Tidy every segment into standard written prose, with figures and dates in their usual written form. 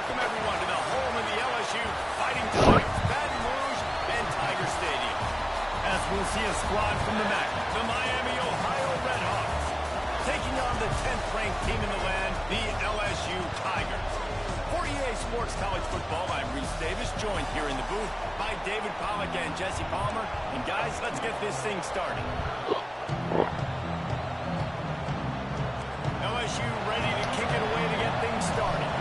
Welcome, everyone, to the home of the LSU Fighting Tigers, Baton Rouge and Tiger Stadium. As we'll see a squad from the MAC, the Miami, Ohio Redhawks, taking on the 10th-ranked team in the land, the LSU Tigers. For EA Sports College Football, I'm Reese Davis, joined here in the booth by David Pollack and Jesse Palmer. And guys, let's get this thing started. LSU ready to kick it away to get things started.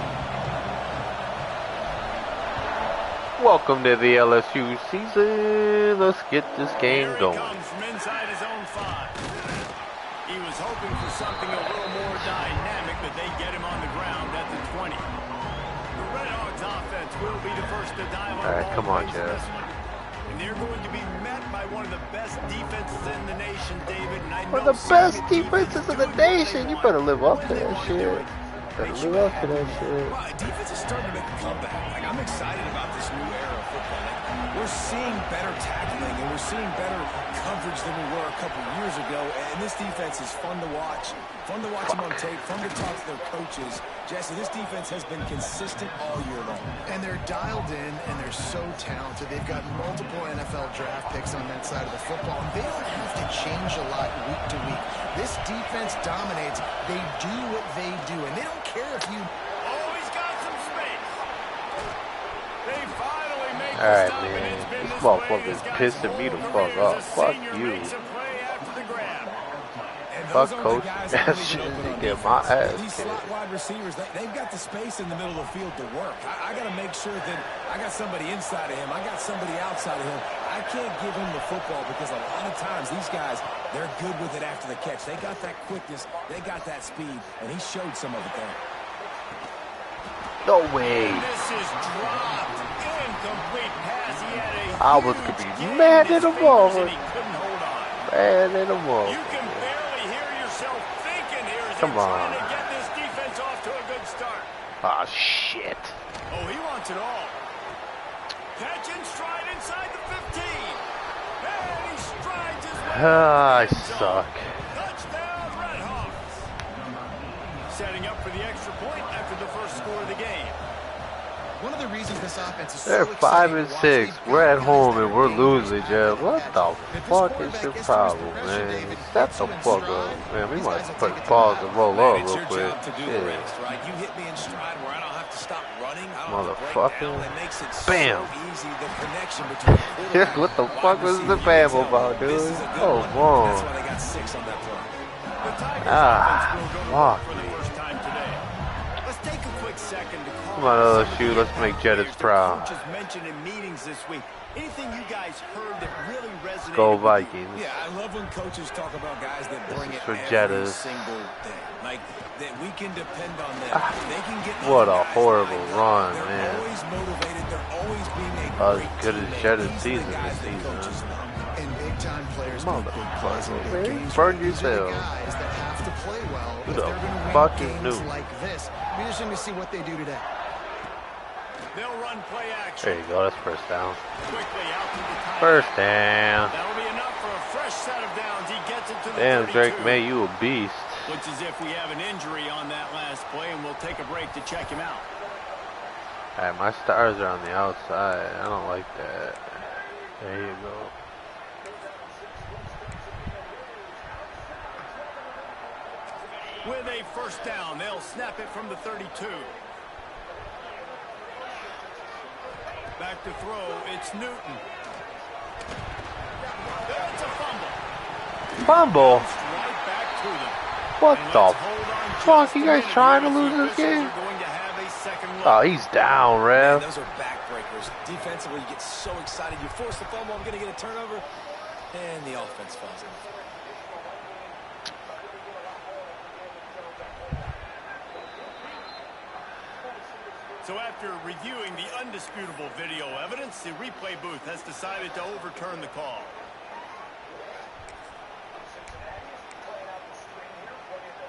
Welcome to the LSU season. Let's get this game going. Here he comes from inside his own 5. He was hoping for something a little more dynamic, but they get him on the ground at the 20. The Redhawks offense will be the first to dial up. All right, come on, Jeff. And they're going to be met by one of the best defenses in the nation, David. And I know One of the best defenses in the nation. You better live up to that shit. Better live up to that shit. Well, defense is starting to make a comeback. Like, I'm excited about this new era of football. Like, we're seeing better tackling and we're seeing better coverage than we were a couple of years ago. And this defense is fun to watch. Fun to watch them on tape. Fun to talk to their coaches. Jesse, this defense has been consistent all year long. And they're dialed in and they're so talented. They've got multiple NFL draft picks on that side of the football. And they don't have to change a lot week to week. This defense dominates. They do what they do. And they don't care if you... Oh, he's got some space. They finally make All right, the stop, man. and it's been This this way motherfucker's his pissing me the whole fuck career off. as a Fuck senior you. makes a play after the grab. And Fuck those aren't coach. the guys That really shit open on get defense. my ass These kicked. slot wide receivers, they've got the space in the middle of the field to work. I got to make sure that I got somebody inside of him. I got somebody outside of him. I can't give him the football because a lot of times these guys, they're good with it after the catch. They got that quickness. They got that speed, and he showed some of it there. No way. This is dropped. Incomplete pass. He had a I was gonna be mad at him all. and he couldn't hold on. Man in the You wall. can barely hear yourself thinking here as Come they're on. trying to get this defense off to a good start. Ah, shit. Oh, he wants it all. Catch and stride inside the 15. And he strides his way. Ah, I to the end zone. suck. Touchdown, Redhawks. Setting up for the extra point after the first score of the game. One of the reasons this offense is They're so 5 exciting and to watch, 6. they've We're got at guys home that and are we're dangerous losing, at Jeff. the What catch. the If this fuck is quarterback your gets problem, pressure, man? David, Shut gets the him in fuck stride, up, man. We these might guys will put take it to pause the and house. roll Man, up it's real your quick. job to do the Yeah. rest, right? You hit me in stride where I don't have to stop running. I don't have to break Motherfucker. down. It makes it Bam. so easy, the connection between Yeah, quarterback what the and fuck wide was the receiver. You can bam tell about, this dude? is a good Oh, one. wrong. That's why they got 6 on that play. The Tigers Ah, offense will go to work fuck for the me. first time today. Let's take a quick second to call Come on, out some of LSU, the let's make impact Jettis players that proud. coaches mentioned in meetings this week. Anything you guys heard that really resonated Go with you? Vikings. Yeah, I love when coaches talk about guys that This bring is it for every Jettis. single day. Like, that we can depend on them. They can get What other a guys horrible lined up. run, They're man. always motivated. They're always being a As great good as teammate. Jettis' These are the season guys this that coaches season. love. And big-time players make big plays in Motherfucker, big man. games. Burn These are the yourself. guys that have to play well Who if the they're going to fuck win is games new? like this. Be interesting to see what they do today. They'll run play action. There you go. That's first down. Quickly out to the tight First end. down. That'll be enough for a fresh set of downs. He gets it to the Damn, 32. Drake, man, you a beast. Looks as if we have an injury on that last play, and we'll take a break to check him out. All right, my stars are on the outside. I don't like that. There you go. With a first down, they'll snap it from the 32. Back to throw, it's Newton. It's a fumble. Fumble? Right back to them. What And the let's hold on fuck? just You a guys minute trying to here as lose the this officials game? are going to have a second look. Oh, he's down, Man, Rev. those are backbreakers. Defensively, you get so excited. You force the fumble, I'm going to get a turnover, and the offense falls in. So after reviewing the undisputable video evidence, the replay booth has decided to overturn the call.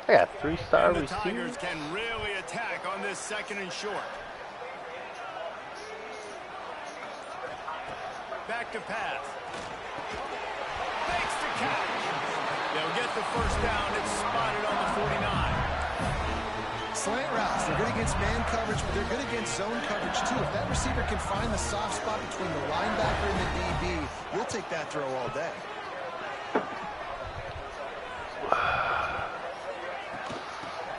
I got 3-star And the receivers. Tigers can really attack on this second and short. Back to pass. Makes the catch. They'll get the first down. It's spotted on the 49. slant routes. They're good against man coverage, but they're good against zone coverage too. If that receiver can find the soft spot between the linebacker and the DB, you'll take that throw all day.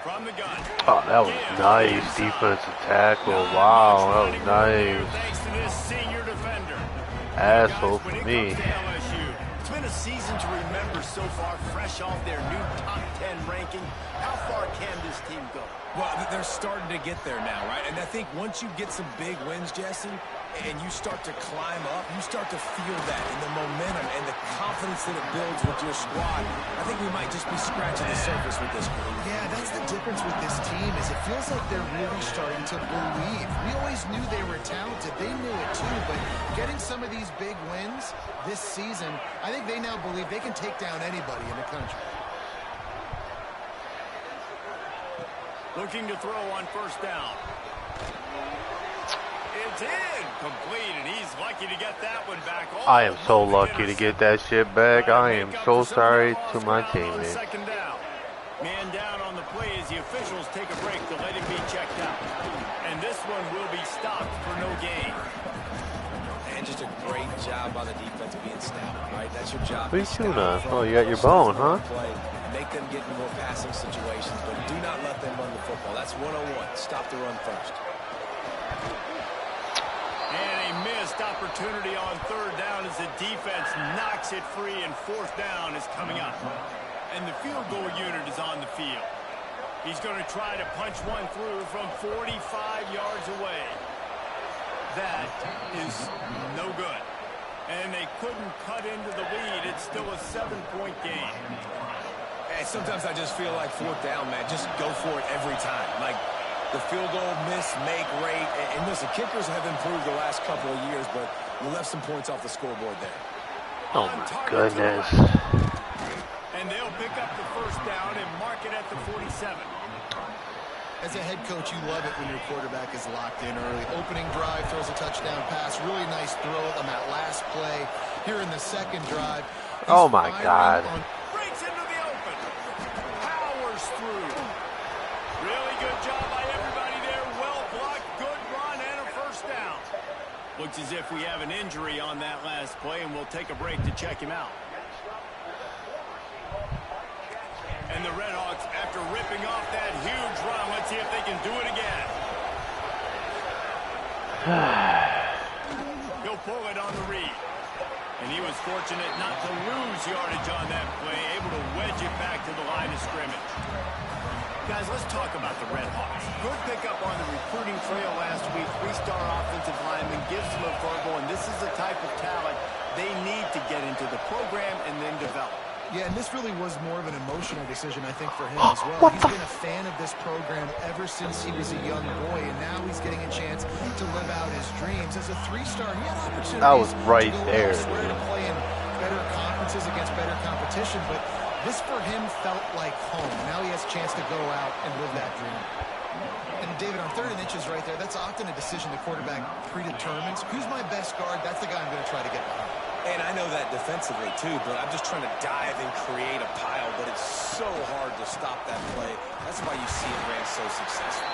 From the gun. Oh, that was nice defensive tackle. Wow, that was nice. Thanks to this senior defender. Asshole Guys, when for it me. comes to LSU, it's been a season to remember so far, fresh off their new top 10 ranking. How far can this team go? Well, they're starting to get there now, right? And I think once you get some big wins, Jesse, and you start to climb up, you start to feel that and the momentum and the confidence that it builds with your squad. I think we might just be scratching the surface with this group. Yeah, that's the difference with this team is it feels like they're really starting to believe. We always knew they were talented. They knew it too, but getting some of these big wins this season, I think they now believe they can take down anybody in the country. Looking to throw on first down. It's incomplete, and he's lucky to get that one back. I am so lucky to get that shit back. I am so sorry to my teammate. Second down. Man down on the play as the officials take a break to let him be checked out. And this one will be stopped for no gain. And just a great job by the defense being stout, right? That's your job. What are you shooting on? Oh, you got your bone, huh? Make them get in more passing situations, but do not let them run the football. That's 101. Stop the run first. And a missed opportunity on third down as the defense knocks it free, and fourth down is coming up. And the field goal unit is on the field. He's going to try to punch one through from 45 yards away. That is no good. And they couldn't cut into the lead. It's still a 7-point game. Hey, sometimes I just feel like fourth down, man. Just go for it every time. Like the field goal miss, make rate. And listen, kickers have improved the last couple of years, but you left some points off the scoreboard there. Oh my goodness. And they'll pick up the first down and mark it at the 47. As a head coach, you love it when your quarterback is locked in early. Opening drive, throws a touchdown pass. Really nice throw on that last play. Here in the second drive. Oh my God. Breaks into the open. Powers through. Really good job by everybody there. Well blocked, good run, and a first down. Looks as if we have an injury on that last play, and we'll take a break to check him out. And the Redhawks, after ripping off that huge run, let's see if they can do it again. He'll pull it on the read. And he was fortunate not to lose yardage on that play, able to wedge it back to the line of scrimmage. Guys, let's talk about the Redhawks. Good pickup on the recruiting trail last week. 3-star offensive lineman, gives them a verbal, and this is the type of talent they need to get into the program and then develop. Yeah, and this really was more of an emotional decision, I think, for him as well. He's been a fan of this program ever since he was a young boy, and now he's getting a chance to live out his dreams. As a 3-star, he had opportunities That was right to go there, elsewhere dude. to play in better conferences against better competition, but this for him felt like home. Now he has a chance to go out and live that dream. And David, on 3rd and inches right there, that's often a decision the quarterback predetermines. Who's my best guard? That's the guy I'm going to try to get behind. And I know that defensively, too, but I'm just trying to dive and create a pile, but it's so hard to stop that play. That's why you see it ran so successful.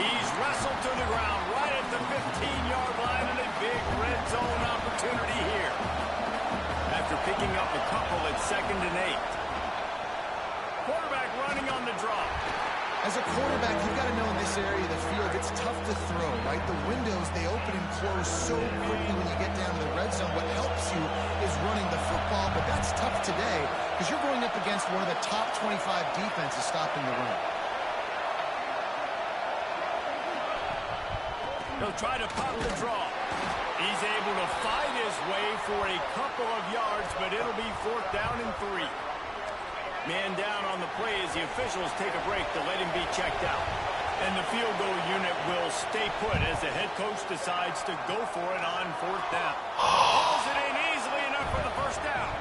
He's wrestled to the ground right at the 15-yard line, and a big red zone opportunity here. After picking up a couple at 2nd and 8. Quarterback running on the drop. As a quarterback, you've got to know in this area of the field, it's tough to throw, right? The windows, they open and close so quickly when you get down to the red zone. What helps you is running the football, but that's tough today because you're going up against one of the top 25 defenses stopping the run. He'll try to puddle the draw. He's able to fight his way for a couple of yards, but it'll be 4th down and 3. Man down on the play as the officials take a break to let him be checked out. And the field goal unit will stay put as the head coach decides to go for it on 4th down. Pulls it in easily enough for the first down.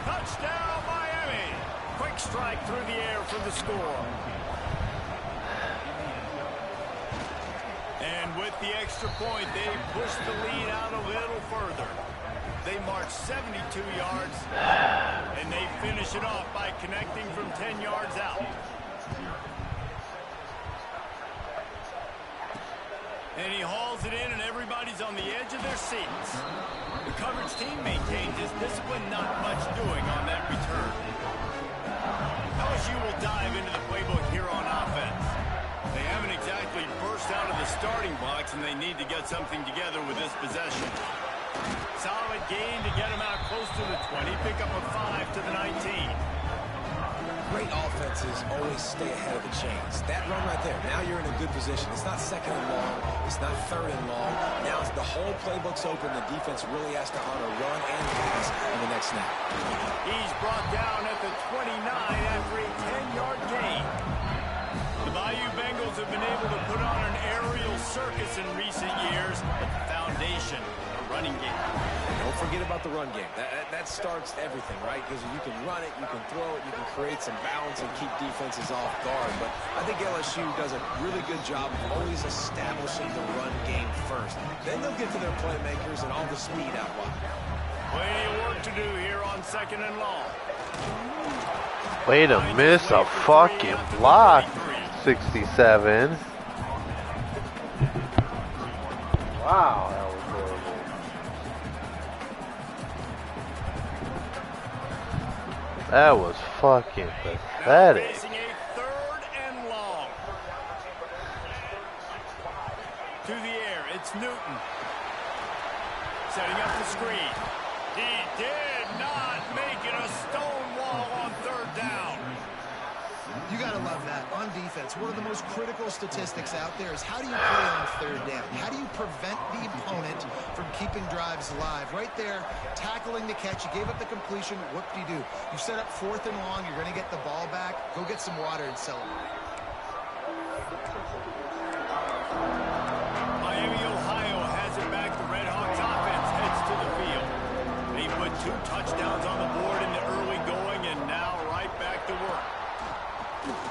Touchdown, Miami. Quick strike through the air for the score. And with the extra point, they push the lead out a little further. They march 72 yards, and they finish it off by connecting from 10 yards out. And he hauls it in, and everybody's on the edge of their seats. The coverage team maintained his discipline, not much doing on that return. LSU will dive into the playbook here on offense. They haven't exactly burst out of the starting blocks, and they need to get something together with this possession. Solid gain to get them out close to the 20. Pick up a 5 to the 19. Great offenses always stay ahead of the chains. That run right there, now you're in a good position. It's not second and long. It's not third and long. Now the whole playbook's open. The defense really has to honor run and pass in the next snap. He's brought down at the 29 after a 10-yard gain. The Bayou Bengals have been able to put on an aerial circus in recent years, but the foundation, a running game. Don't forget about the run game. That starts everything, right? Because you can run it, you can throw it, you can create some balance and keep defenses off guard. But I think LSU does a really good job of always establishing the run game first. Then they'll get to their playmakers and all the speed out wide. Plenty of work to do here on second and long. Way to miss a fucking block. 67. Wow, that was horrible. That was fucking pathetic. Facing a third and long. To the air, it's Newton. Setting up the screen. He did not make it a stone wall on third down. You got to love that. On defense, one of the most critical statistics out there is how do you play on third down? How do you prevent the opponent from keeping drives alive? Right there, tackling the catch. You gave up the completion. What do? You set up fourth and long. You're going to get the ball back. Go get some water and celebrate. Miami, Ohio has it back. The Red Hawks offense heads to the field. They put 2 touchdowns on the board in the early going, and now right back to work.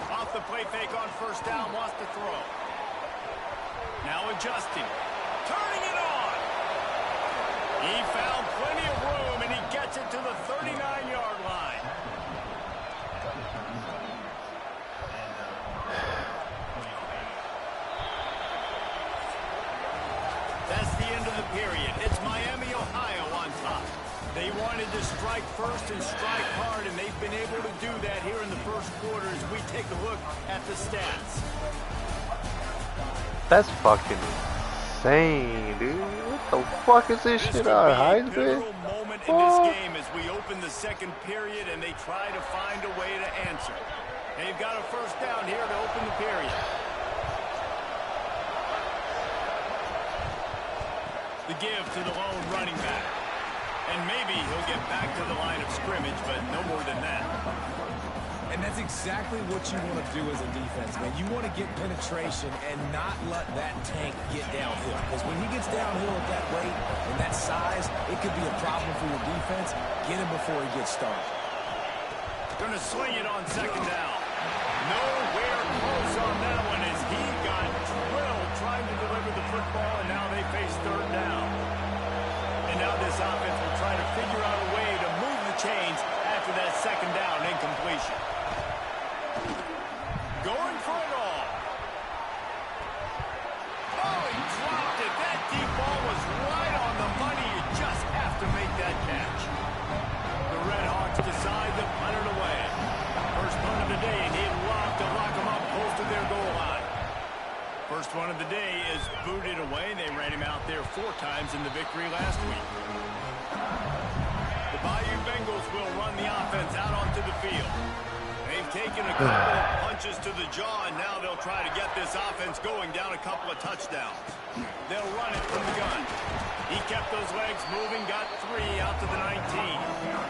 Off the play fake on first down, wants to throw. Now adjusting. Turning it on. He found plenty of room, and he gets it to the 39-yard line. That's the end of the period. It's Miami, Ohio on top. They wanted to strike first and strike hard, and they've been able to do that here in the first quarter as we take a look at the stats. That's fucking insane, dude. What the fuck is this shit on Heisman? Pivotal moment in this game as we open the second period and they try to find a way to answer. They've got a first down here to open the period. The give to the lone running back. And maybe he'll get back to the line of scrimmage, but no more than that. And that's exactly what you want to do as a defense, man. You want to get penetration and not let that tank get downhill. Because when he gets downhill at that rate and that size, it could be a problem for your defense. Get him before he gets started. Going to swing it on second down. Nowhere close on that one as he got drilled trying to deliver the football, and now they face third down. And now this offense will try to figure out a way to move the chains after that second down incompletion. Going for it all. Oh, he dropped it. That deep ball was right on the money. You just have to make that catch. The Red Hawks decide to punt it away. First punt of the day, and he'd love to lock them up close to their goal line. First one of the day is booted away. They ran him out there 4 times in the victory last week. The Bayou Bengals will run the offense out onto the field. They've taken a couple of punches to the jaw, and now they'll try to get this offense going down a couple of touchdowns. They'll run it from the gun. He kept those legs moving, got 3 out to the 19.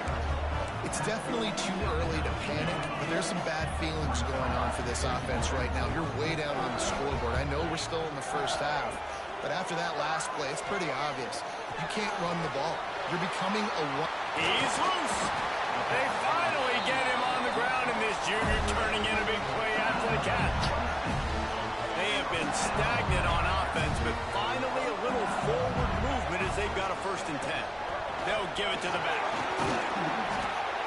It's definitely too early to panic, but there's some bad feelings going on for this offense right now. You're way down on the scoreboard. I know we're still in the first half, but after that last play, it's pretty obvious. You can't run the ball. You're becoming a one. He's loose. They finally get him on the ground, and this junior turning in a big play after the catch. They have been stagnant on offense, but finally a little forward movement as they've got a 1st and 10. They'll give it to the back.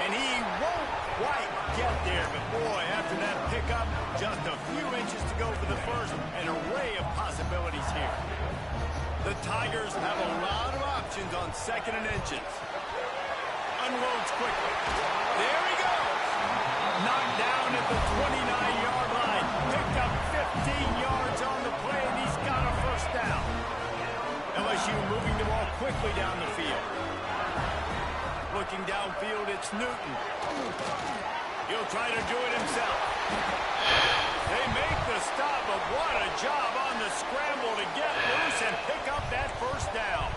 And he won't quite get there, but boy, after that pickup, just a few inches to go for the first. An array of possibilities here. The Tigers have a lot of options on 2nd and inches. Unloads quickly. There he goes. Knocked down at the 29-yard line. Picked up 15 yards on the play, and he's got a first down. LSU moving the ball quickly down the field. Looking downfield, it's Newton. He'll try to do it himself. They make the stop, but what a job on the scramble to get loose and pick up that first down.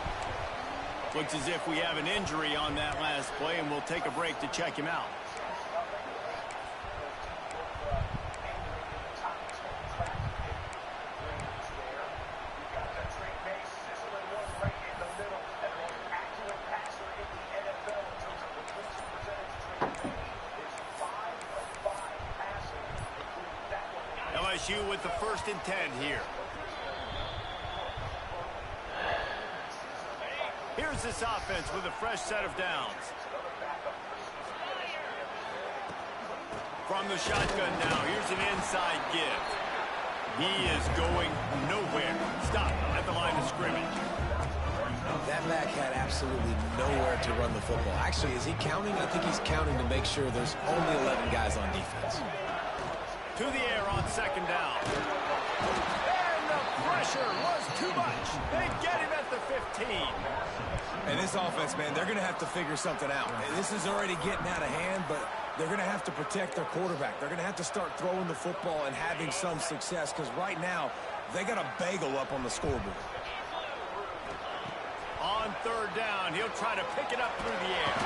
Looks as if we have an injury on that last play, and we'll take a break to check him out. LSU with the 1st and 10 here. Here's this offense with a fresh set of downs. From the shotgun now, here's an inside give. He is going nowhere. Stop at the line of scrimmage. That back had absolutely nowhere to run the football. Actually, is he counting? I think he's counting to make sure there's only 11 guys on defense. To the air on 2nd down. And the pressure was too much. They get him at the 15. And this offense, man, they're going to have to figure something out. And this is already getting out of hand, but they're going to have to protect their quarterback. They're going to have to start throwing the football and having some success, because right now they got a bagel up on the scoreboard. On 3rd down, he'll try to pick it up through the air.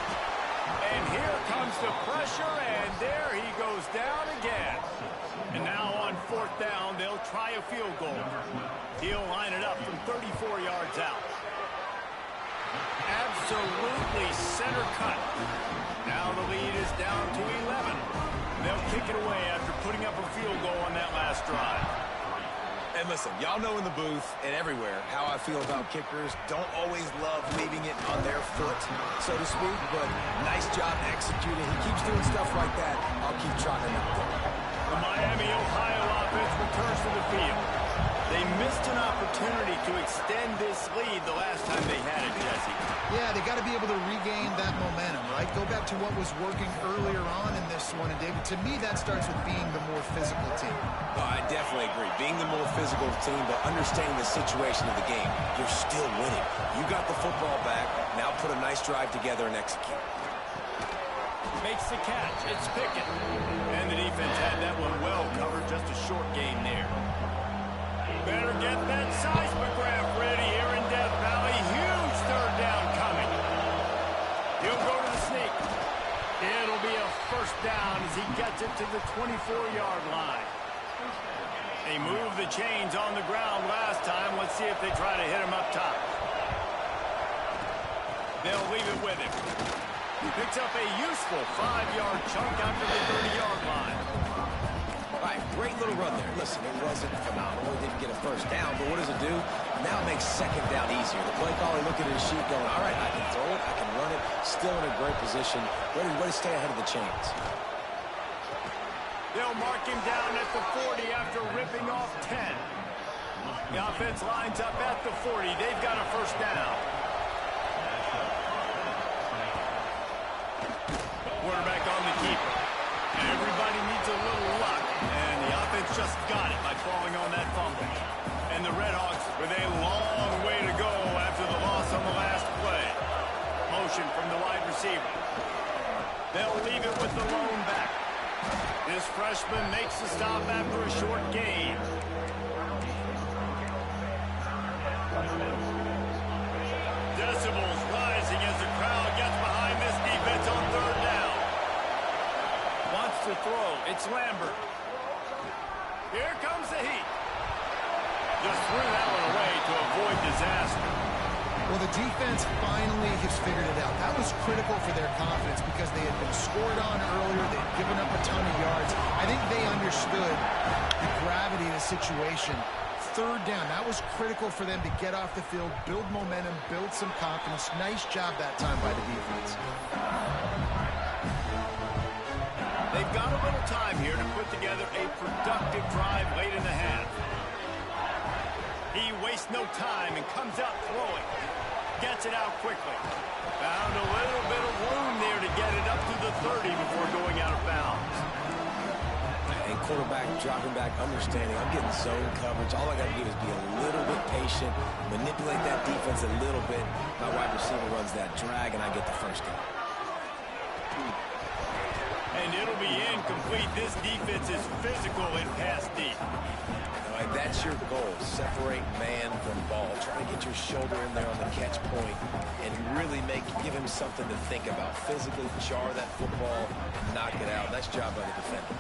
And here comes the pressure, and there he goes down again. And now on 4th down, they'll try a field goal. He'll line it up from 34 yards out. Absolutely center cut. Now the lead is down to 11. They'll kick it away after putting up a field goal on that last drive. And listen, y'all know in the booth and everywhere how I feel about kickers. Don't always love leaving it on their foot, so to speak, but nice job executing. He keeps doing stuff like that. I'll keep trotting him out there. The Miami, Ohio offense returns to the field. They missed an opportunity to extend this lead the last time they had it, Jesse. Yeah, they got to be able to regain that momentum, right? Go back to what was working earlier on in this one. And, David, to me, that starts with being the more physical team. Oh, I definitely agree. Being the more physical team, but understanding the situation of the game. You're still winning. You got the football back. Now put a nice drive together and execute. Makes the catch. It's Pickett. And the defense had that one well covered. Just a short gain there. Better get that seismograph ready here in Death Valley. Huge 3rd down coming. He'll go to the sneak. It'll be a first down as he gets it to the 24-yard line. They moved the chains on the ground last time. Let's see if they try to hit him up top. They'll leave it with him. He picks up a useful 5-yard chunk after the 30-yard line. All right, great little run there. Listen, it wasn't phenomenal. It didn't get a first down, but what does it do? Now it makes 2nd down easier. The play caller looking at his sheet going, all right, I can throw it, I can run it, still in a great position. Way to stay ahead of the chains. They'll mark him down at the 40 after ripping off 10. The offense lines up at the 40. They've got a first down. Quarterback on the keeper. Everybody needs a little luck, and the offense just got it by falling on that fumble. And the Redhawks with a long way to go after the loss on the last play. Motion from the wide receiver. They'll leave it with the lone back. This freshman makes the stop after a short gain. Decibels rising as the crowd gets behind this defense on 3rd down. Wants to throw. It's Lambert. Here comes the heat. Just threw that one away to avoid disaster. Well, the defense finally has figured it out. That was critical for their confidence because they had been scored on earlier. They'd given up a ton of yards. I think they understood the gravity of the situation. 3rd down, that was critical for them to get off the field, build momentum, build some confidence. Nice job that time by the defense. they've got a little time here to put together a productive drive late in the half. He wastes no time and comes out throwing. Gets it out quickly. Found a little bit of room there to get it up to the 30 before going out of bounds. And quarterback dropping back, understanding I'm getting zone coverage. All I got to do is be a little bit patient, manipulate that defense a little bit. My wide receiver runs that drag, and I get the first down. And it'll be incomplete. This defense is physical and pass deep. Like, that's your goal. Separate man from ball. Try to get your shoulder in there on the catch point and really give him something to think about. Physically jar that football and knock it out. Nice job by the defender.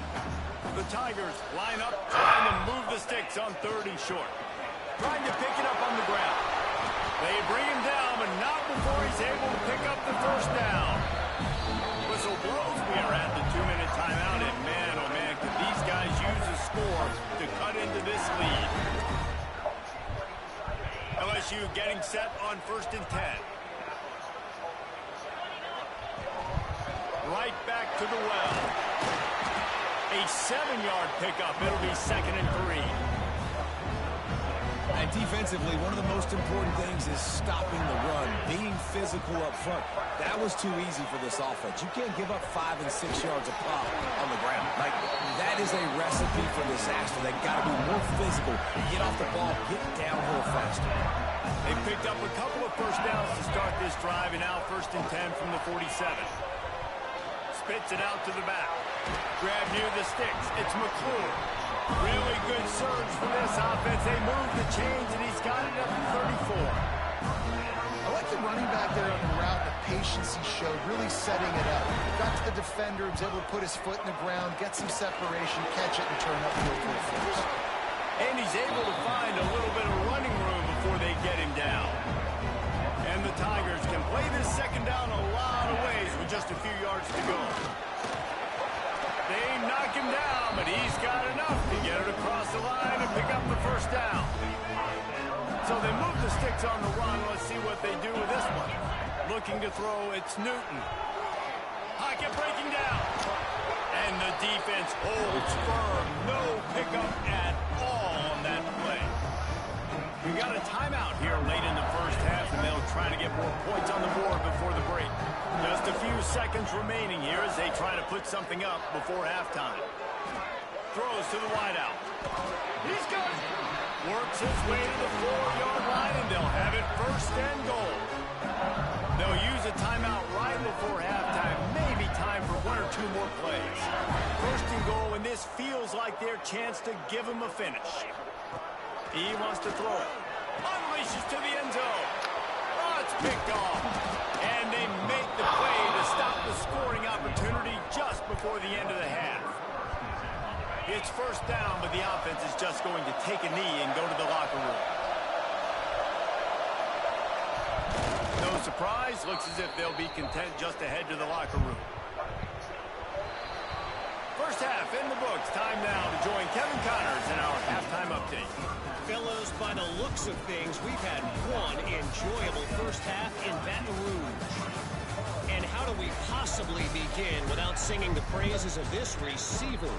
The Tigers line up, trying to move the sticks on 30 short. Trying to pick it up on the ground. They bring him down, but not before he's able to pick up the first down. Whistle blows. We are at the 2-minute timeout, and man, oh man, could these guys use a score to cut into this lead. LSU getting set on 1st and 10. Right back to the well. A 7-yard pickup. It'll be 2nd and 3. And defensively, one of the most important things is stopping the run, being physical up front. That was too easy for this offense. You can't give up 5 and 6 yards a pop on the ground. Like, that is a recipe for disaster. They got to be more physical, get off the ball, get downhill faster. They picked up a couple of first downs to start this drive, and now 1st and 10 from the 47. Spits it out to the back. Grab near the sticks. It's McClure. Really good surge for this offense. They move the chains, and he's got it up to 34. I like the running back there on the route, the patience he showed, really setting it up. Got to the defender, was able to put his foot in the ground, get some separation, catch it, and turn up field for the first. And he's able to find a little bit of running room before they get him down. And the Tigers can play this second down a lot of ways with just a few yards to go. They knock him down, but he's got enough to get it across the line and pick up the first down. So they move the sticks on the run. Let's see what they do with this one. Looking to throw, it's Newton. Pocket breaking down. And the defense holds firm. No pickup at all on that play. We got a timeout here late in the first half, and they'll try to get more points on the board before the break. Just a few seconds remaining here as they try to put something up before halftime. Throws to the wideout. He's got it. Works his way to the 4-yard line, and they'll have it 1st and goal. They'll use a timeout right before halftime. Maybe time for 1 or 2 more plays. 1st and goal, and this feels like their chance to give them a finish. He wants to throw it. Unleashes to the end zone. Oh, it's picked off. And they make the play to stop the scoring opportunity just before the end of the half. It's 1st down, but the offense is just going to take a knee and go to the locker room. No surprise. Looks as if they'll be content just to head to the locker room. First half in the books. Time now to join Kevin Connors in our halftime update. Fellows, by the looks of things, we've had one enjoyable first half in Baton Rouge. And how do we possibly begin without singing the praises of this receiver?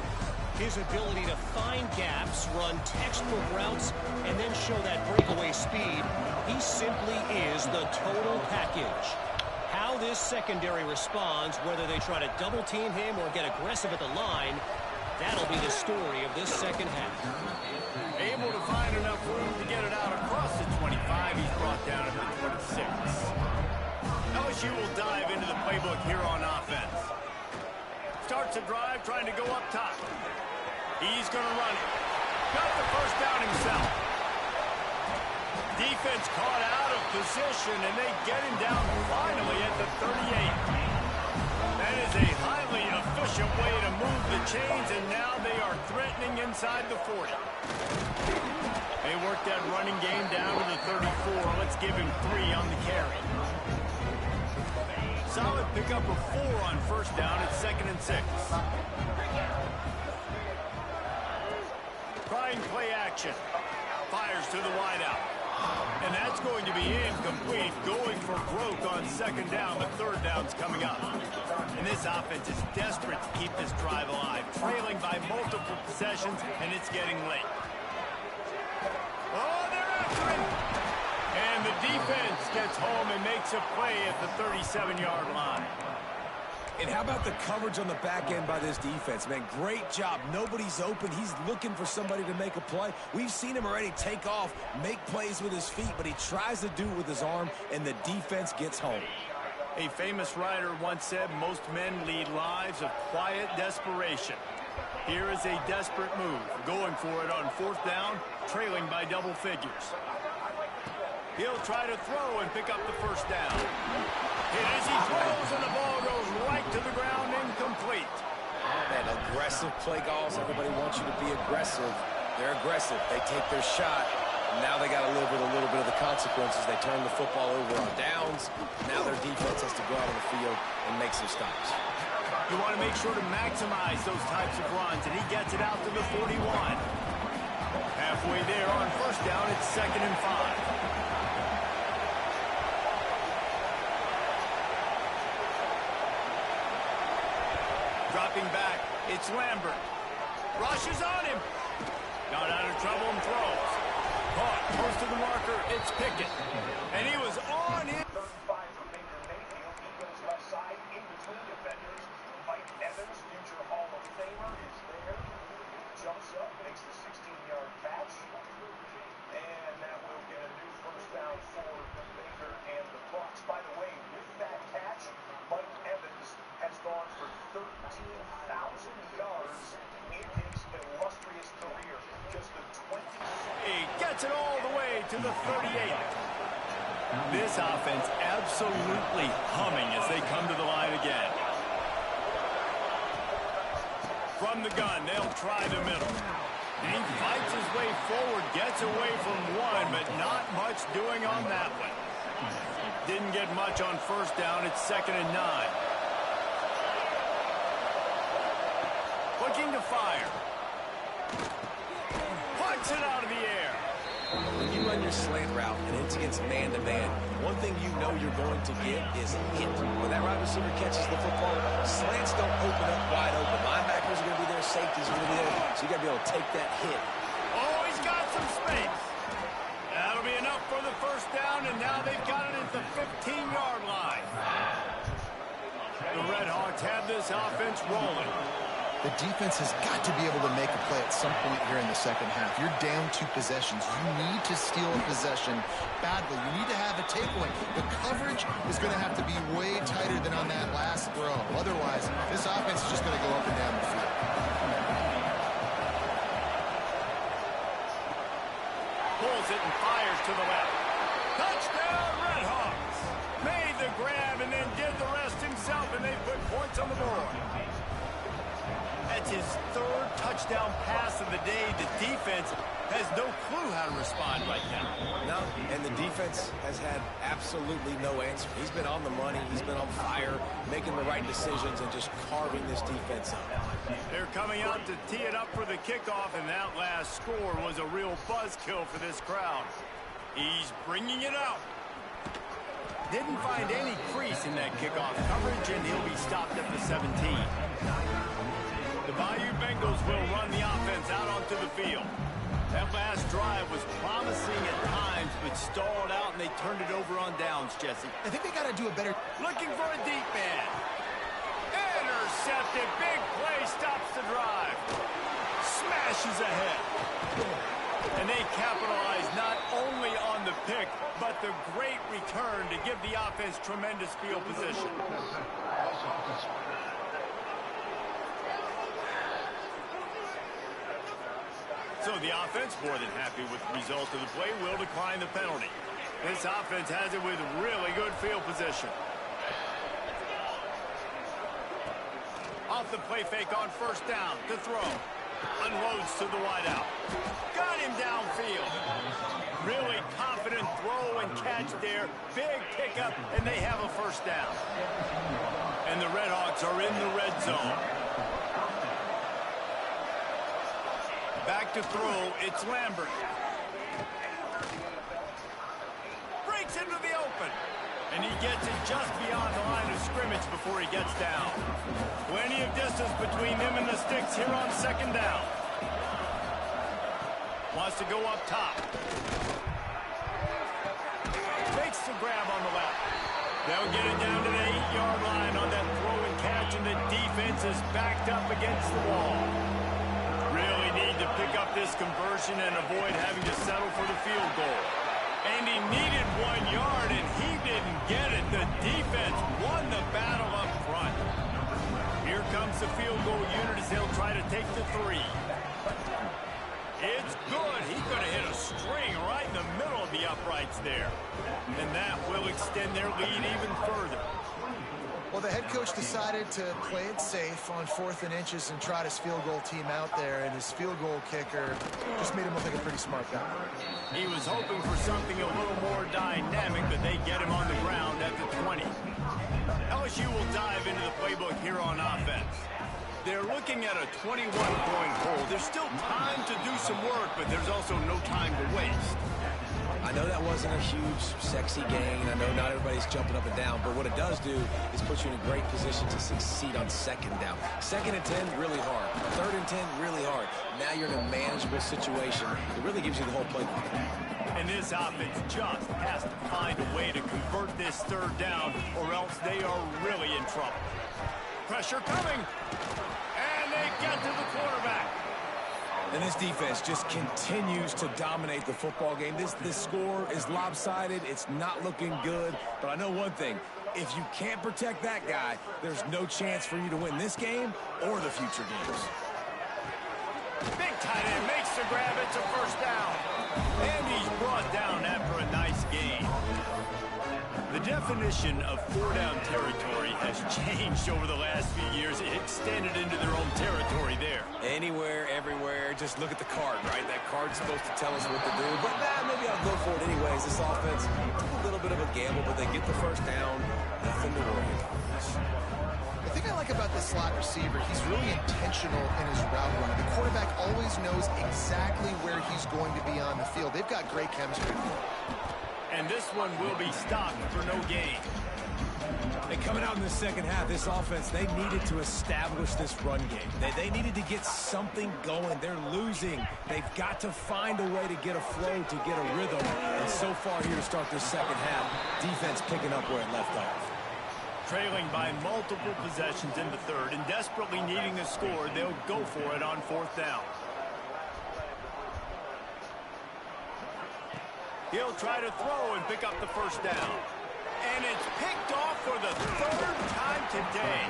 His ability to find gaps, run textbook routes, and then show that breakaway speed. He simply is the total package. How this secondary responds, whether they try to double team him or get aggressive at the line, that'll be the story of this second half. Able to find enough room to get it out across the 25. He's brought down to the 26. LSU will dive into the playbook here on offense. Starts a drive trying to go up top. He's going to run it. Got the first down himself. Defense caught out of position, and they get him down finally at the 38. That is a highly efficient way to move the chains, and now they are threatening inside the 40. They work that running game down to the 34. Let's give him 3 on the carry. Solid pickup of 4 on 1st down. It's 2nd and 6. Trying play action. Fires to the wideout. And that's going to be incomplete, going for broke on second down. The third down's coming up. And this offense is desperate to keep this drive alive, trailing by multiple possessions, and it's getting late. Oh, they're after him! And the defense gets home and makes a play at the 37-yard line. And how about the coverage on the back end by this defense, man? Great job. Nobody's open. He's looking for somebody to make a play. We've seen him already take off, make plays with his feet, but he tries to do it with his arm, and the defense gets home. A famous writer once said, most men lead lives of quiet desperation. Here is a desperate move, going for it on fourth down, trailing by double figures. He'll try to throw and pick up the first down. And as he throws, and the ball goes right to the ground, incomplete. That aggressive play calls. Everybody wants you to be aggressive. They're aggressive. They take their shot. Now they got to live with a little bit of the consequences. They turn the football over on downs. Now their defense has to go out on the field and make some stops. You want to make sure to maximize those types of runs, and he gets it out to the 41. Halfway there on first down, it's 2nd and 5. Dropping back, it's Lambert. Rushes on him. Got out of trouble and throws. Caught close to the marker, it's Pickett. And he was on him. 35 for Baker Mayfield. He goes left side in between defenders. Mike Evans, future Hall of Famer, is there. Jumps up, makes the 16-yard catch. And that will get a new first down for Baker and the Bucs. By the way, with that catch, Mike Evans has gone for 13,000 yards in his illustrious career. Just the 20. He gets it all the way to the 38. This offense absolutely humming as they come to the line again. From the gun, they'll try the middle. And he fights his way forward, gets away from one, but not much doing on that one. Didn't get much on first down. It's 2nd and 9. Looking to fire. Puts it out of the air. When you run your slant route and it's against man-to-man, one thing you know you're going to get is hit. When that wide receiver catches the football, slants don't open up wide open. Linebackers are going to be there, safeties are going to be there, so you got to be able to take that hit. Oh, he's got some space. That'll be enough for the first down, and now they've got it at the 15-yard line. The Red Hawks have this offense rolling. The defense has got to be able to make a play at some point here in the second half. You're down 2 possessions. You need to steal a possession badly. You need to have a takeaway. The coverage is going to have to be way tighter than on that last throw. Otherwise, this offense is just going to go up and down the field. Pulls it and fires to the left. Touchdown, Red Hawks. Made the grab and then did the rest himself, and they put points on the board. That's his 3rd touchdown pass of the day. The defense has no clue how to respond right now. No, and the defense has had absolutely no answer. He's been on the money. He's been on fire, making the right decisions and just carving this defense up. They're coming out to tee it up for the kickoff, and that last score was a real buzzkill for this crowd. He's bringing it out. Didn't find any crease in that kickoff coverage, and he'll be stopped at the 17. The Bayou Bengals will run the offense out onto the field. That last drive was promising at times, but stalled out, and they turned it over on downs, Jesse. I think they got to do a better... Looking for a deep man. Intercepted. Big play stops the drive. Smashes ahead. And they capitalize not only on the pick, but the great return to give the offense tremendous field position. So the offense, more than happy with the result of the play, will decline the penalty. This offense has it with really good field position. Off the play fake on first down to throw. Unloads to the wideout. Got him downfield. Really confident throw and catch there. Big pickup, and they have a first down. And the Red Hawks are in the red zone. Back to throw, it's Lambert. Gets into the open. And he gets it just beyond the line of scrimmage before he gets down. Plenty of distance between them and the sticks here on second down. Wants to go up top. Makes the grab on the left. They'll get it down to the 8-yard line on that throw and catch, and the defense is backed up against the wall. Really need to pick up this conversion and avoid having to settle for the field goal. And he needed 1 yard, and he didn't get it. The defense won the battle up front. Here comes the field goal unit as they'll try to take the 3. It's good. He could have hit a string right in the middle of the uprights there. And that will extend their lead even further. Well, the head coach decided to play it safe on 4th and inches and trot his field goal team out there, and his field goal kicker just made him look like a pretty smart guy. He was hoping for something a little more dynamic, but they get him on the ground at the 20. LSU will dive into the playbook here on offense. They're looking at a 21-point hole. There's still time to do some work, but there's also no time to waste. I know that wasn't a huge, sexy gain. I know not everybody's jumping up and down, but what it does do is put you in a great position to succeed on second down. 2nd and 10, really hard. 3rd and 10, really hard. Now you're in a manageable situation. It really gives you the whole playbook. And this offense just has to find a way to convert this 3rd down, or else they are really in trouble. Pressure coming, and they get to the quarterback. And this defense just continues to dominate the football game. This score is lopsided. It's not looking good. But I know one thing. If you can't protect that guy, there's no chance for you to win this game or the future games. Big tight end makes the grab. It's a 1st down. And he's brought down after a nice gain. The definition of 4-down territory has changed over the last few years. It extended into their own territory there. Anywhere, everywhere. Just look at the card, right? That card's supposed to tell us what to do. But maybe I'll go for it anyways. This offense, a little bit of a gamble, but they get the 1st down. Nothing to worry about. The thing I like about this slot receiver, he's really intentional in his route running. The quarterback always knows exactly where he's going to be on the field. They've got great chemistry. And this one will be stopped for no gain. And coming out in the second half, this offense, they needed to establish this run game. They needed to get something going. They're losing. They've got to find a way to get a flow, to get a rhythm. And so far here to start this second half, defense picking up where it left off. Trailing by multiple possessions in the 3rd and desperately needing a score, they'll go for it on 4th down. He'll try to throw and pick up the 1st down. And it's picked off for the 3rd time today.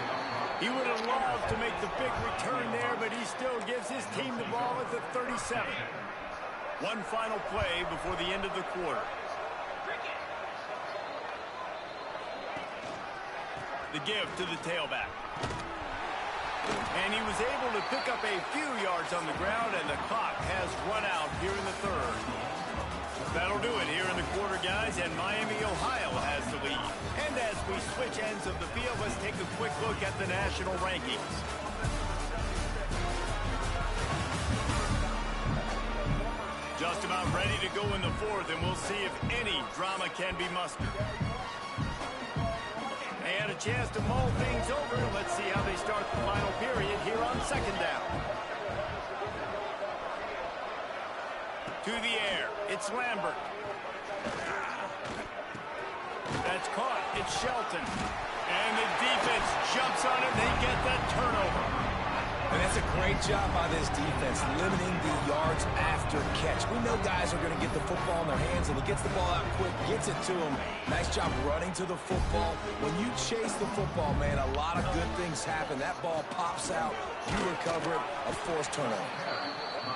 He would have loved to make the big return there, but he still gives his team the ball at the 37. One final play before the end of the quarter. The give to the tailback. And he was able to pick up a few yards on the ground, and the clock has run out here in the 3rd. That'll do it here in the quarter, guys, and Miami, Ohio has the lead. And as we switch ends of the field, let's take a quick look at the national rankings. Just about ready to go in the 4th, and we'll see if any drama can be mustered. And a chance to mull things over. Let's see how they start the final period here on 2nd down. To the air, it's Lambert. That's caught, it's Shelton. And the defense jumps on it, they get that turnover. And that's a great job by this defense, limiting the yards after catch. We know guys are going to get the football in their hands, and he gets the ball out quick, gets it to them. Nice job running to the football. When you chase the football, man, a lot of good things happen. That ball pops out, you recover it, a forced turnover.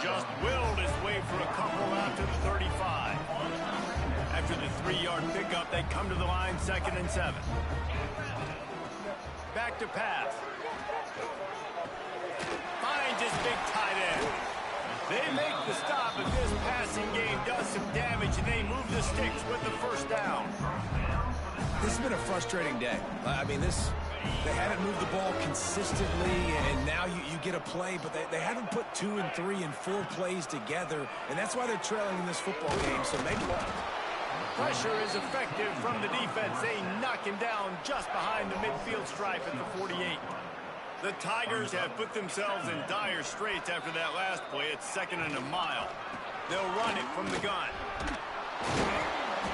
Just willed his way for a couple out to the 35. After the 3-yard pickup, they come to the line 2nd and 7. Back to pass. Finds his big tight end. They make the stop, but this passing game does some damage, and they move the sticks with the 1st down. This has been a frustrating day. I mean, they haven't moved the ball consistently, and now you get a play, but they haven't put 2 and 3 and 4 plays together, and that's why they're trailing in this football game. So maybe Pressure is effective from the defense. They knock him down just behind the midfield stripe at the 48. The Tigers have put themselves in dire straits after that last play. It's 2nd and a mile. They'll run it from the gun.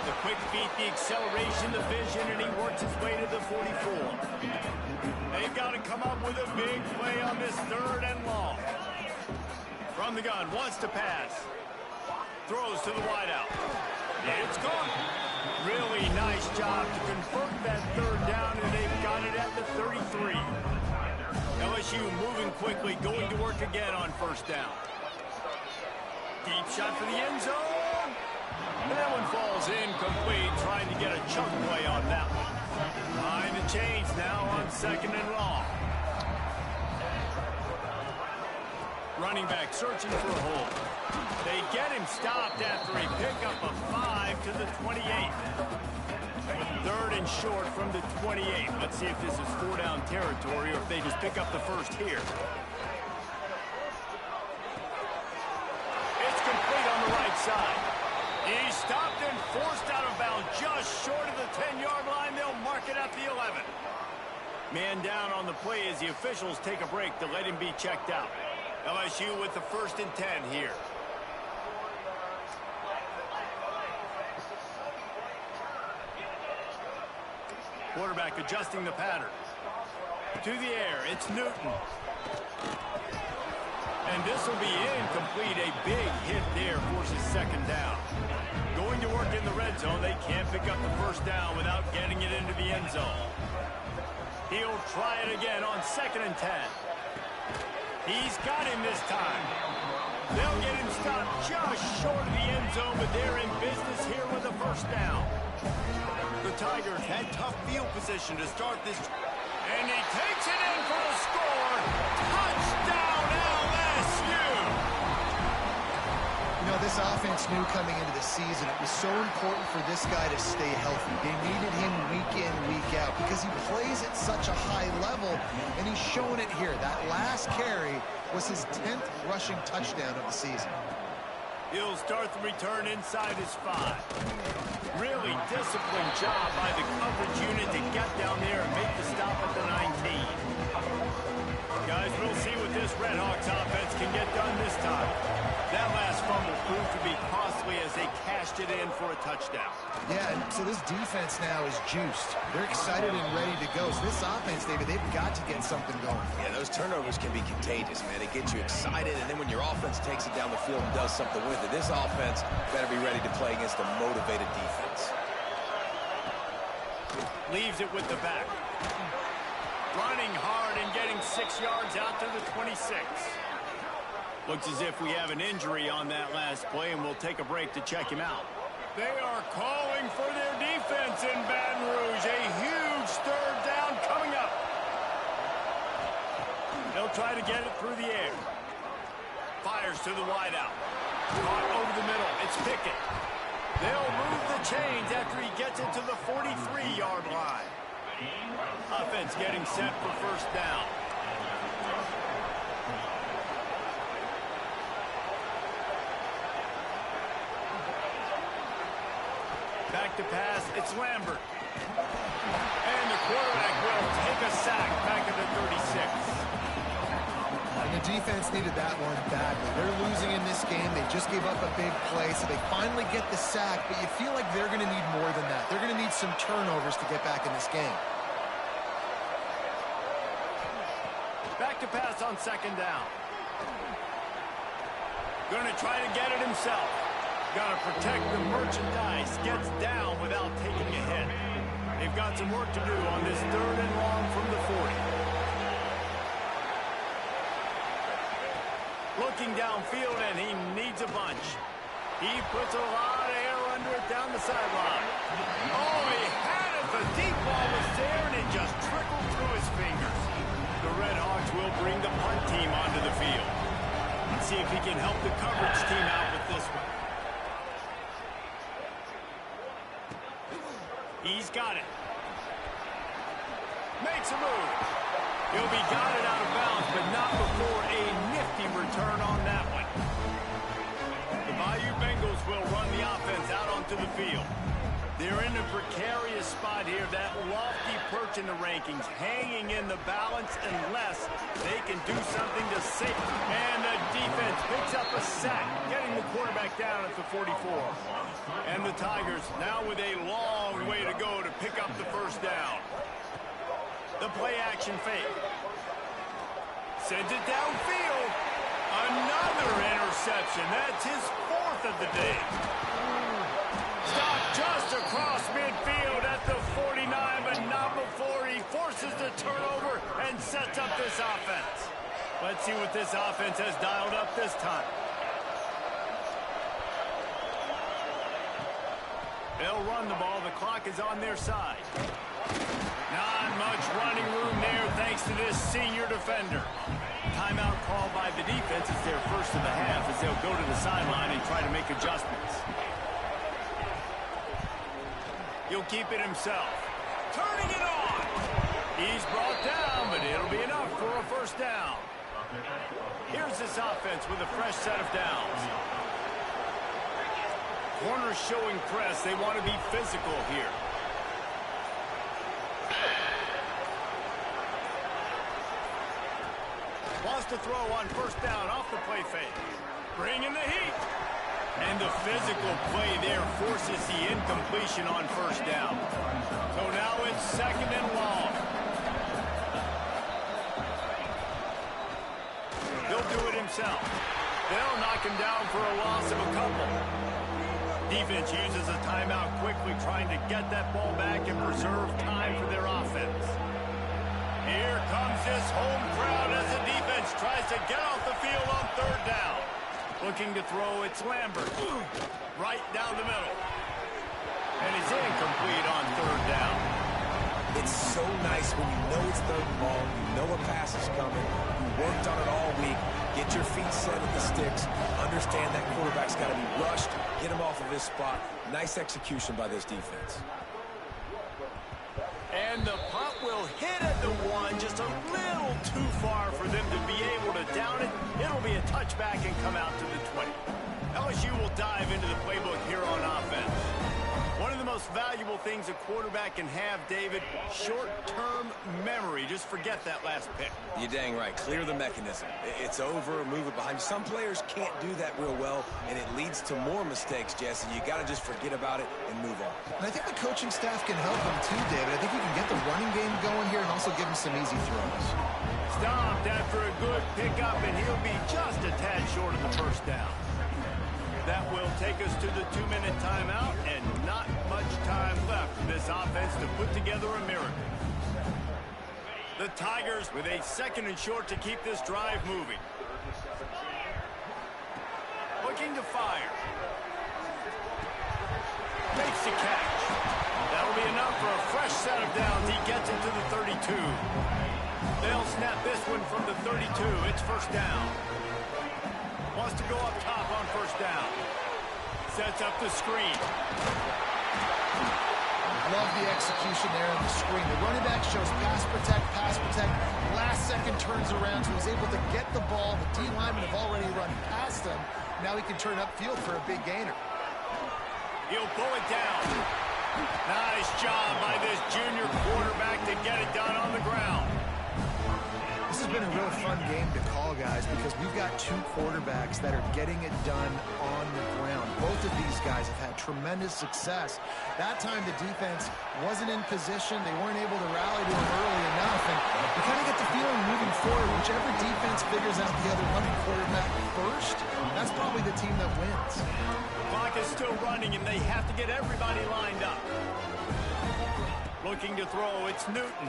The quick feet, the acceleration, the vision, and he works his way to the 44. They've got to come up with a big play on this 3rd and long. From the gun, wants to pass. Throws to the wideout. It's gone. Really nice job to convert that 3rd down, and they've got it at the 33. LSU moving quickly, going to work again on 1st down. Deep shot for the end zone. That one falls incomplete, trying to get a chunk play on that one. Behind the chains now on 2nd and long. Running back searching for a hole. They get him stopped after a pickup of 5 to the 28. 3rd and short from the 28. Let's see if this is 4-down territory or if they just pick up the 1st here. It's complete on the right side. He's stopped and forced out of bounds just short of the 10-yard line. They'll mark it at the 11. Man down on the play as the officials take a break to let him be checked out. LSU with the 1st and 10 here. Quarterback adjusting the pattern. To the air, it's Newton. And this will be incomplete. A big hit there forces 2nd down. Going to work in the red zone. They can't pick up the 1st down without getting it into the end zone. He'll try it again on 2nd and 10. He's got him this time. They'll get him stopped just short of the end zone, but they're in business here with a 1st down. The Tigers had tough field position to start this. And he takes it in for the score. Touchdown, LSU! You know, this offense knew coming into the season it was so important for this guy to stay healthy. They needed him week in, week out because he plays at such a high level, and he's showing it here. That last carry was his 10th rushing touchdown of the season. He'll start the return inside his 5. Really disciplined job by the coverage unit to get down there and make the stop at the 19. Guys, we'll see what this Red Hawks offense can get done this time. That last fumble proved to be costly as they cashed it in for a touchdown. Yeah, and so this defense now is juiced. They're excited and ready to go. So this offense, David, they've got to get something going. Yeah, those turnovers can be contagious, man. They get you excited, and then when your offense takes it down the field and does something with it, this offense better be ready to play against a motivated defense. Leaves it with the back. Running hard and getting 6 yards out to the 26. Looks as if we have an injury on that last play, and we'll take a break to check him out. They are calling for their defense in Baton Rouge. A huge 3rd down coming up. They'll try to get it through the air. Fires to the wideout. Caught over the middle. It's Pickett. They'll move the chains after he gets it to the 43-yard line. Offense getting set for 1st down. Back to pass, it's Lambert. And the quarterback will take a sack back at the 36. And the defense needed that one badly. They're losing in this game. They just gave up a big play, so they finally get the sack, but you feel like they're going to need more than that. They're going to need some turnovers to get back in this game. Back to pass on 2nd down. Going to try to get it himself. Got to protect the merchandise. Gets down without taking a hit. They've got some work to do on this 3rd and long from the 40. Looking downfield, and he needs a bunch. He puts a lot of air under it down the sideline. Oh, he had it. The deep ball was there, and it just trickled through his fingers. The Red Hawks will bring the punt team onto the field. Let's see if he can help the coverage team out with this one. He's got it. Makes a move. He'll be guided out of bounds, but not before a nifty return on that one. The Bayou Bengals will run the offense out onto the field. They're in a precarious spot here, that lofty perch in the rankings, hanging in the balance unless they can do something to save. And the defense picks up a sack, getting the quarterback down at the 44. And the Tigers now with a long way to go to pick up the first down. The play action fake. Sends it downfield. Another interception. That's his fourth of the day. Stop just across midfield at the 49, but not before he forces the turnover and sets up this offense. Let's see what this offense has dialed up this time. They'll run the ball. The clock is on their side. Not much running room there thanks to this senior defender. Timeout called by the defense. It's their first of the half as they'll go to the sideline and try to make adjustments. He'll keep it himself. Turning it on. He's brought down, but it'll be enough for a first down. Here's this offense with a fresh set of downs. Corners showing press. They want to be physical here. Wants to throw on first down off the play fake. Bringing the heat. And the physical play there forces the incompletion on first down. So now it's second and long. He'll do it himself. They'll knock him down for a loss of a couple. Defense uses a timeout quickly, trying to get that ball back and preserve time for their offense. Here comes this home crowd as the defense tries to get off the field on third down. Looking to throw, it's Lambert. Right down the middle. And he's incomplete on third down. It's so nice when you know it's third and long, you know a pass is coming, you worked on it all week, get your feet set at the sticks, understand that quarterback's got to be rushed, get him off of his spot. Nice execution by this defense. And the punt will hit at the one, just a little too far for them to be able to down it. It'll be a touchback and come out to the 20. LSU will dive into the playbook here on offense. One of the most valuable things a quarterback can have, David, short-term memory. Just forget that last pick. You're dang right. Clear the mechanism. It's over, move it behind you. Some players can't do that real well, and it leads to more mistakes, Jesse. You got to just forget about it and move on. And I think the coaching staff can help him too, David. I think you can get the running game going here and also give him some easy throws. Stopped after a good pickup, and he'll be just a tad short of the first down. That will take us to the 2-minute timeout, and not much time left for this offense to put together a miracle. The Tigers with a second and short to keep this drive moving. Looking to fire. Makes the catch. That'll be enough for a fresh set of downs. He gets it to the 32. They'll snap this one from the 32. It's first down. Wants to go up top on first down. Sets up the screen. Love the execution there on the screen. The running back shows pass protect. Last second turns around, so he's able to get the ball. The D linemen have already run past him. Now he can turn upfield for a big gainer. He'll pull it down. Nice job by this junior quarterback to get it done on the ground. This has been a real fun game to call, guys, because we've got two quarterbacks that are getting it done on the ground. Both of these guys have had tremendous success. That time the defense wasn't in position. They weren't able to rally to him early enough. And you kind of get the feeling moving forward, whichever defense figures out the other running quarterback first, that's probably the team that wins. The clock is still running, and they have to get everybody lined up. Looking to throw, it's Newton.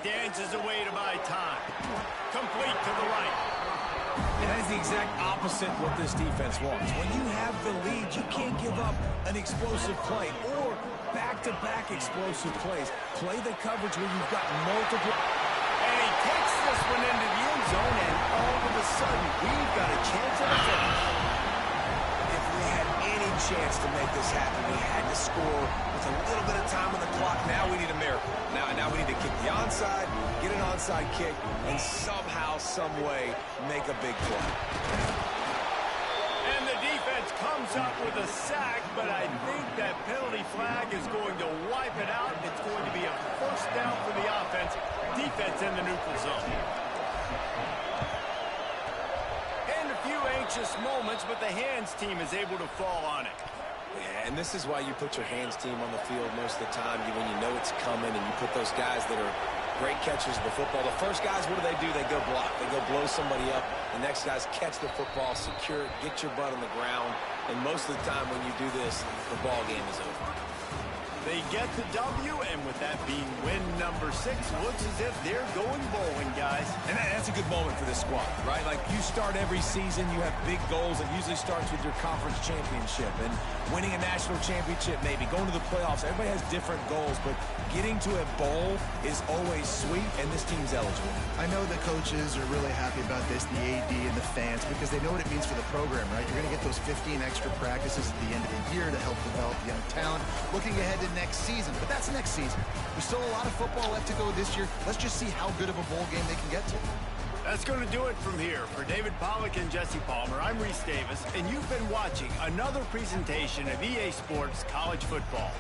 Dances away to buy time. Complete to the right. And that is the exact opposite what this defense wants. When you have the lead, you can't give up an explosive play or back-to-back explosive plays. Play the coverage where you've got multiple. And he takes this one into the end zone, and all of a sudden, we've got a chance at a finish. If we had any chance to make this happen, we had to score with a little bit of time on the clock. Now we need a miracle. Now we need to kick the onside, get an onside kick, and somehow, some way, make a big play. And the defense comes up with a sack, but I think that penalty flag is going to wipe it out. It's going to be a first down for the offense. Defense in the neutral zone. And a few anxious moments, but the hands team is able to fall on it. Yeah, and this is why you put your hands team on the field most of the time when you know it's coming, and you put those guys that are great catchers of the football. The first guys, what do? They go block. They go blow somebody up. The next guys catch the football, secure it, get your butt on the ground. And most of the time when you do this, the ball game is over. They get the W, and with that being win number 6, looks as if they're going bowling, guys. And that's a good moment for this squad, right? Like, you start every season, you have big goals. It usually starts with your conference championship and winning a national championship, maybe going to the playoffs. Everybody has different goals, but getting to a bowl is always sweet, and this team's eligible. I know the coaches are really happy about this, the AD and the fans, because they know what it means for the program, right? You're going to get those 15 extra practices at the end of the year to help develop young talent. Looking ahead to next season, but that's next season. There's still a lot of football left to go this year. Let's just see how good of a bowl game they can get to. That's going to do it from here. For David Pollack and Jesse Palmer, I'm Reese Davis, and you've been watching another presentation of EA Sports College Football.